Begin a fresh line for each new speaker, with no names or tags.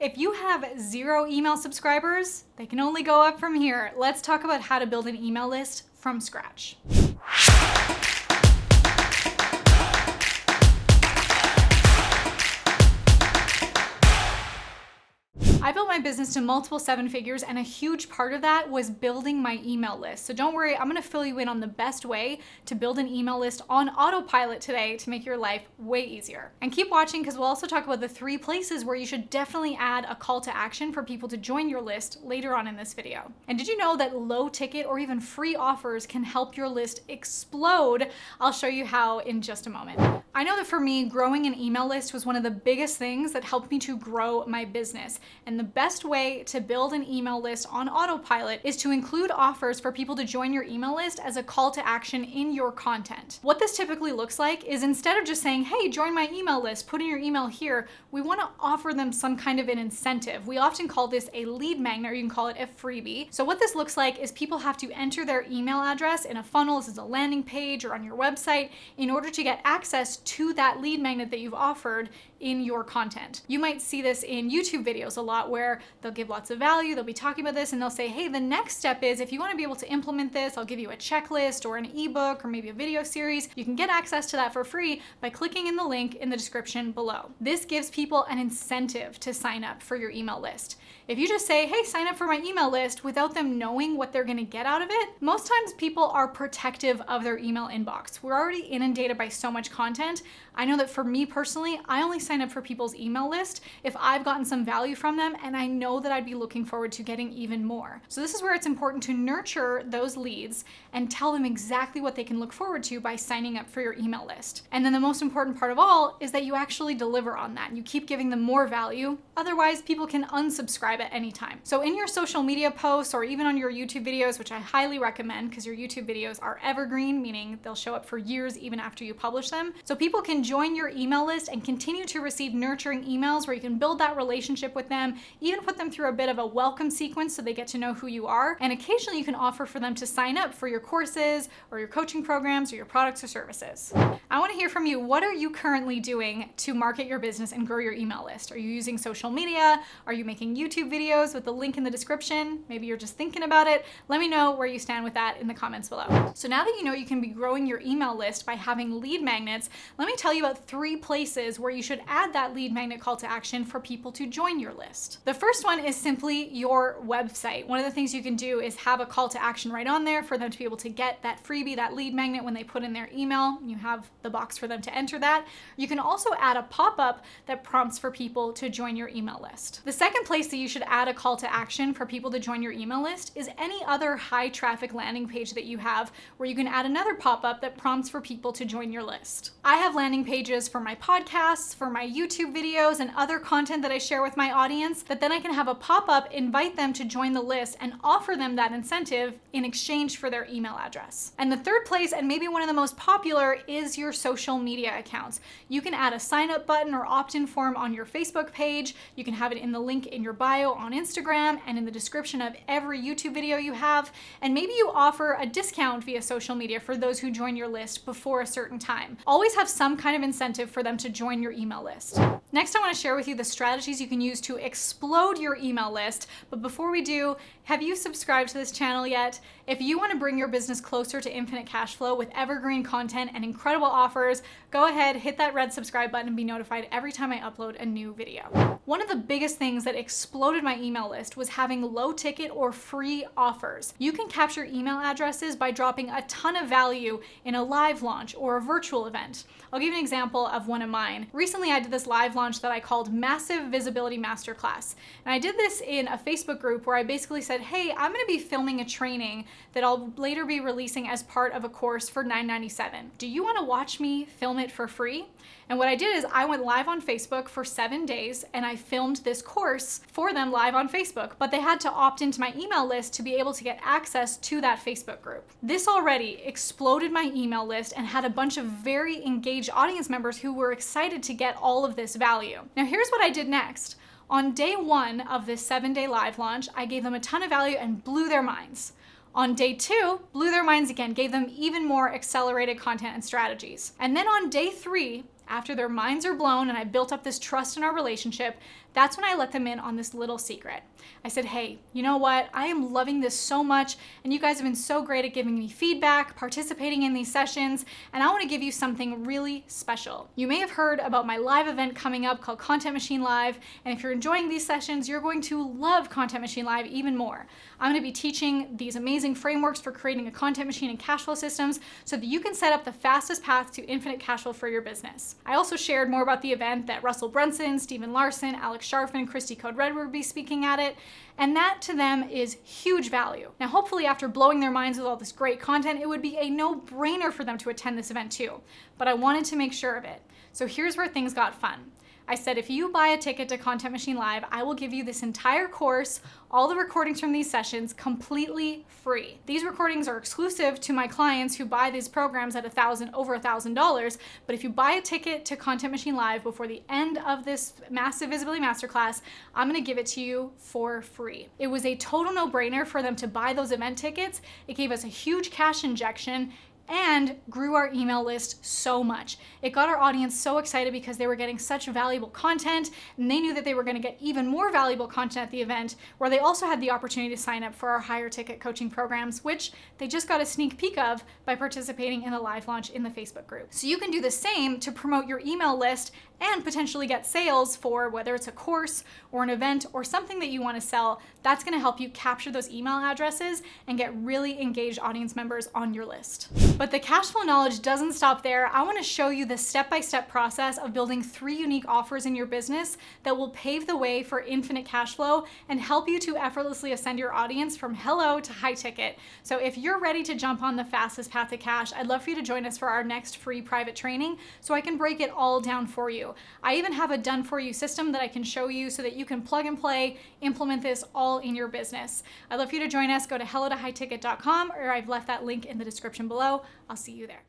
If you have 0 email subscribers, they can only go up from here. Let's talk about how to build an email list from scratch. I built my business to multiple 7 figures, and a huge part of that was building my email list. So don't worry, I'm gonna fill you in on the best way to build an email list on autopilot today to make your life way easier. And keep watching, because we'll also talk about the 3 places where you should definitely add a call to action for people to join your list later on in this video. And did you know that low ticket or even free offers can help your list explode? I'll show you how in just a moment. I know that for me, growing an email list was one of the biggest things that helped me to grow my business. And the best way to build an email list on autopilot is to include offers for people to join your email list as a call to action in your content. What this typically looks like is, instead of just saying, hey, join my email list, put in your email here, we want to offer them some kind of an incentive. We often call this a lead magnet, or you can call it a freebie. So what this looks like is people have to enter their email address in a funnel. This is a landing page or on your website in order to get access to that lead magnet that you've offered in your content. You might see this in YouTube videos a lot, where they'll give lots of value, they'll be talking about this, and they'll say, hey, the next step is, if you want to be able to implement this, I'll give you a checklist or an ebook or maybe a video series. You can get access to that for free by clicking in the link in the description below. This gives people an incentive to sign up for your email list. If you just say, hey, sign up for my email list without them knowing what they're gonna get out of it, most times people are protective of their email inbox. We're already inundated by so much content. I know that for me personally, I only sign up for people's email list if I've gotten some value from them and I know that I'd be looking forward to getting even more. So this is where it's important to nurture those leads and tell them exactly what they can look forward to by signing up for your email list. And then the most important part of all is that you actually deliver on that. You keep giving them more value. Otherwise, people can unsubscribe at any time. So in your social media posts, or even on your YouTube videos, which I highly recommend because your YouTube videos are evergreen, meaning they'll show up for years even after you publish them. So people can join your email list and continue to receive nurturing emails where you can build that relationship with them, even put them through a bit of a welcome sequence so they get to know who you are. And occasionally you can offer for them to sign up for your courses or your coaching programs or your products or services. I want to hear from you. What are you currently doing to market your business and grow your email list? Are you using social media? Are you making YouTube videos with the link in the description? Maybe you're just thinking about it. Let me know where you stand with that in the comments below. So now that you know you can be growing your email list by having lead magnets, let me tell you about 3 places where you should add that lead magnet call to action for people to join your list. The first one is simply your website. One of the things you can do is have a call to action right on there for them to be able to get that freebie, that lead magnet, when they put in their email. You have the box for them to enter that. You can also add a pop-up that prompts for people to join your email list. The second place that you should add a call to action for people to join your email list is any other high traffic landing page that you have, where you can add another pop-up that prompts for people to join your list. I have landing pages for my podcasts, for my YouTube videos, and other content that I share with my audience, that then I can have a pop-up invite them to join the list and offer them that incentive in exchange for their email address. And the third place, and maybe one of the most popular, is your social media accounts. You can add a sign up button or opt-in form on your Facebook page. You can have it in the link in your bio on Instagram and in the description of every YouTube video you have. And maybe you offer a discount via social media for those who join your list before a certain time. Always have some kind of incentive for them to join your email list. Next, I want to share with you the strategies you can use to explode your email list. But before we do, have you subscribed to this channel yet? If you want to bring your business closer to infinite cash flow with evergreen content and incredible offers, go ahead, hit that red subscribe button and be notified every time I upload a new video. One of the biggest things that exploded my email list was having low ticket or free offers. You can capture email addresses by dropping a ton of value in a live launch or a virtual event. I'll give you an example of one of mine. Recently, I did this live launch that I called Massive Visibility Masterclass. And I did this in a Facebook group where I basically said, hey, I'm gonna be filming a training that I'll later be releasing as part of a course for $9.97. Do you wanna watch me film it for free? And what I did is I went live on Facebook for 7 days and I filmed this course for them live on Facebook, but they had to opt into my email list to be able to get access to that Facebook group. This already exploded my email list and had a bunch of very engaged audience members who were excited to get all of this value. Now here's what I did next. On day 1 of this 7-day live launch, I gave them a ton of value and blew their minds. On day 2, blew their minds again, gave them even more accelerated content and strategies. And then on day 3, after their minds are blown and I built up this trust in our relationship, That's when I let them in on this little secret. I said, hey, you know what? I am loving this so much, and you guys have been so great at giving me feedback, participating in these sessions, and I want to give you something really special. You may have heard about my live event coming up called Content Machine Live, and if you're enjoying these sessions, you're going to love Content Machine Live even more. I'm going to be teaching these amazing frameworks for creating a content machine and cash flow systems so that you can set up the fastest path to infinite cash flow for your business. I also shared more about the event that Russell Brunson, Steve Larsen, Alex Sharfin, Christy Code Red will be speaking at it, and that to them is huge value. Now, hopefully after blowing their minds with all this great content, it would be a no-brainer for them to attend this event too, but I wanted to make sure of it. So here's where things got fun. I said, if you buy a ticket to Content Machine Live, I will give you this entire course, all the recordings from these sessions, completely free. These recordings are exclusive to my clients who buy these programs at over $1,000, but if you buy a ticket to Content Machine Live before the end of this massive visibility masterclass, I'm gonna give it to you for free. It was a total no-brainer for them to buy those event tickets. It gave us a huge cash injection and grew our email list so much. It got our audience so excited because they were getting such valuable content, and they knew that they were going to get even more valuable content at the event, where they also had the opportunity to sign up for our higher ticket coaching programs, which they just got a sneak peek of by participating in the live launch in the Facebook group. So you can do the same to promote your email list and potentially get sales for whether it's a course or an event or something that you want to sell. That's going to help you capture those email addresses and get really engaged audience members on your list. But the cash flow knowledge doesn't stop there. I want to show you the step-by-step process of building 3 unique offers in your business that will pave the way for infinite cash flow and help you to effortlessly ascend your audience from hello to high ticket. So if you're ready to jump on the fastest path to cash, I'd love for you to join us for our next free private training so I can break it all down for you. I even have a done for you system that I can show you so that you can plug and play, implement this all in your business. I'd love for you to join us. Go to hellotohighticket.com, or I've left that link in the description below. I'll see you there.